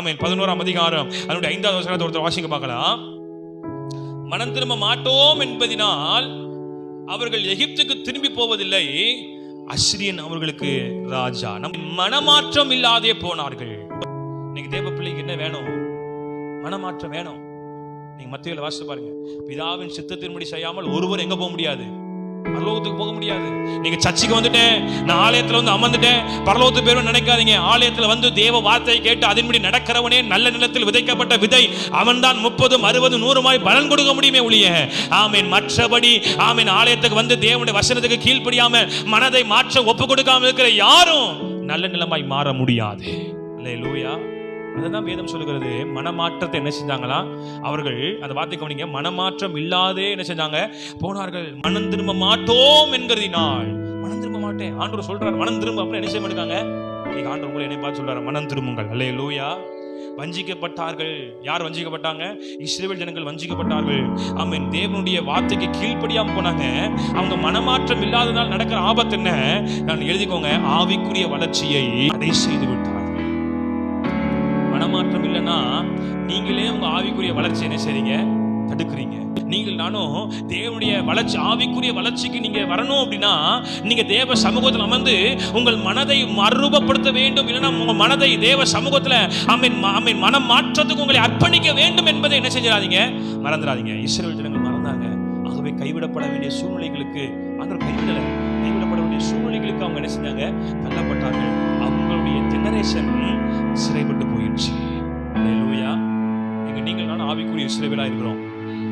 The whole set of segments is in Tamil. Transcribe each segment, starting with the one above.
ஆமென். 11ஆம் அதிகாரம் அதனுடைய 5வது வசனத்தை ஒருத்தர் வாசிங்க பார்க்கலாம். மனம் திரும்ப மாட்டோம் என்பதினால் அவர்கள் எகிப்துக்கு திரும்பி போவதில்லை, அஸ்ரியன் அவர்களுக்கு ராஜா. மனமாற்றம் இல்லாதே போனார்கள். இன்னைக்கு தேவ பிள்ளைக்கு என்ன வேணும்? மனமாற்றம் வேணும். நீங்க மத்தேயுல வாசித்து பாருங்க. பிதாவின் சித்தத்தின்படி செய்யாமல் ஒருவர் எங்க போக முடியாது? பரலோகத்துக்கு போக முடியாது. நீங்க சர்ச்சுக்கு வந்துட்டேன், நான் ஆலயத்துல வந்து அமர்ந்துட்டேன், பரலோகத்துக்கு போய் நினைக்காதீங்க. ஆலயத்துல வந்து தேவ வார்த்தையை கேட்டு அதன்படி நடக்கிறவனே நல்ல நிலத்தில் விதைக்கப்பட்ட விதை, அவன் தான் 30, 60, 100 பலன் கொடுக்க முடியுமே ஒழிய, ஆமீன், மற்றபடி ஆமீன் ஆலயத்துக்கு வந்து தேவனுடைய வசனத்துக்கு கீழ்ப்படியாம மனதை மாற்ற ஒப்பு கொடுக்காம இருக்கிற யாரும் நல்ல நிலமாய் மாற முடியாது. அல்லேலூயா. அதுதான் வேதம் சொல்லுகிறது. மனமாற்றத்தை என்ன செஞ்சாங்களா அவர்கள்? அந்த வார்த்தை கவனிங்க. மனமாற்றம் இல்லாதே என்ன செஞ்சாங்க? போனார்கள். மனம் திரும்ப மாட்டோம் என்கிறதினால். மனம் திரும்ப மாட்டேன் ஆண்டவர் சொல்றாரு. மனம் திரும்ப அப்புறம் என்ன செய்ய மாட்டாங்க? இன்னைக்கு ஆண்டவர் உங்களை என்னை பார்த்து சொல்றாரு, மனம் திரும்புங்கள். அல்லேலூயா. வஞ்சிக்கப்பட்டார்கள். யார் வஞ்சிக்கப்பட்டாங்க? இஸ்ரவேல் ஜனங்கள் வஞ்சிக்கப்பட்டார்கள். ஆமென். தேவனுடைய வார்த்தைக்கு கீழ்ப்படியாம போனாங்க. அவங்க மனமாற்றம் இல்லாததால் நடக்கிற ஆபத்து என்ன? நான் எழுதிக்கோங்க. ஆவிக்குரிய வளர்ச்சியை தடை செய்து விட்டார். மனமாற்றம் இல்லைன்னா நீங்களே உங்க ஆவிக்குரிய வளர்ச்சி என்ன செய்றீங்க? தடுக்கிறீங்க. நீங்கள் நானும் தேவனுடைய வளர்ச்சி, ஆவிக்குரிய வளர்ச்சிக்கு நீங்க வரணும் அப்படின்னா நீங்க தேவ சமூகத்தில் அமர்ந்து உங்கள் மனதை மறுரூபப்படுத்த வேண்டும். இல்லைன்னா உங்க மனதை தேவ சமூகத்தில் ஆமென் மனம் மாற்றத்துக்கு உங்களை அர்ப்பணிக்க வேண்டும் என்பதை என்ன செஞ்சிடாதீங்க, மறந்துடாதீங்க. இஸ்ரவேல் ஜனங்கள் மறந்தாங்க. ஆகவே கைவிடப்பட வேண்டிய சூழ்நிலைகளுக்கு ஆண்டவர் கைவிடல. கைவிடப்பட வேண்டிய சூழ்நிலைகளுக்கு அவங்க என்ன செஞ்சாங்க? தள்ளப்பட்டார்கள். அவங்களுடைய ஜெனரேஷன் சிறைப்பட்டு போயிடுச்சு. அல்லேலூயா. நீங்கள் நானும் ஆவிக்குரிய இஸ்ரவேலா இருக்கிறோம்.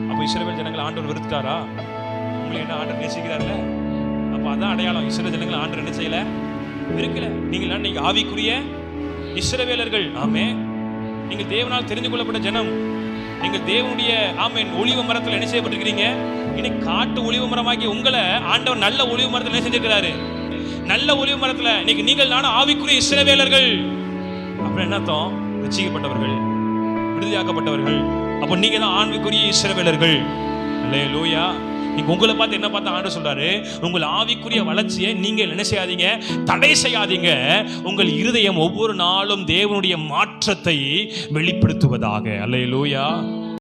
அப்போ இஸ்ரவேல் ஜனங்களை ஆண்டவர் வெறுத்துட்டாரா? உங்களை என்ன ஆண்டவர் நேசிக்கிறார்ல? அப்போ அதான் அடையாளம். இஸ்ரவேல் ஜனங்களை ஆண்டவர் என்ன செய்யல? வெறுக்கல. நீங்கள் நீங்க ஆவிக்குரிய இஸ்ரவேலர்கள். ஆமே. நீங்கள் தேவனால் தெரிந்து கொள்ளப்பட்ட ஜனம். நீங்கள் தேவனுடைய ஆமென் ஒலிவ மரத்தில் என்ன செய்யப்பட்டிருக்கிறீங்க? இன்னைக்கு காட்டு ஒலிவ மரமாக்கி உங்களை ஆண்டவர் நல்ல ஒலிவ மரத்தில் என்ன செஞ்சிருக்கிறாரு? நல்ல ஒலிவ மரத்துல இன்னைக்கு நீங்கள் நானும் ஆவிக்குரிய இஸ்ரவேலர்கள். அப்புறம் என்ன அர்த்தம்? ரட்சிக்கப்பட்டவர்கள், விடுதலையாக்கப்பட்டவர்கள். அப்போ நீங்க தான் ஆவிக்குரிய இஸ்ரவேலர்கள். அல்லேலூயா. நீங்க உங்களை பார்த்து என்ன பார்த்து ஆண்டவர் சொல்றாரு, உங்கள் ஆவிக்குரிய வளர்ச்சியை நீங்கள் என்ன செய்யாதீங்க? தடை செய்யாதீங்க. உங்கள் இருதயம் ஒவ்வொரு நாளும் தேவனுடைய மாற்றத்தை வெளிப்படுத்துவதாக. அல்லேலூயா.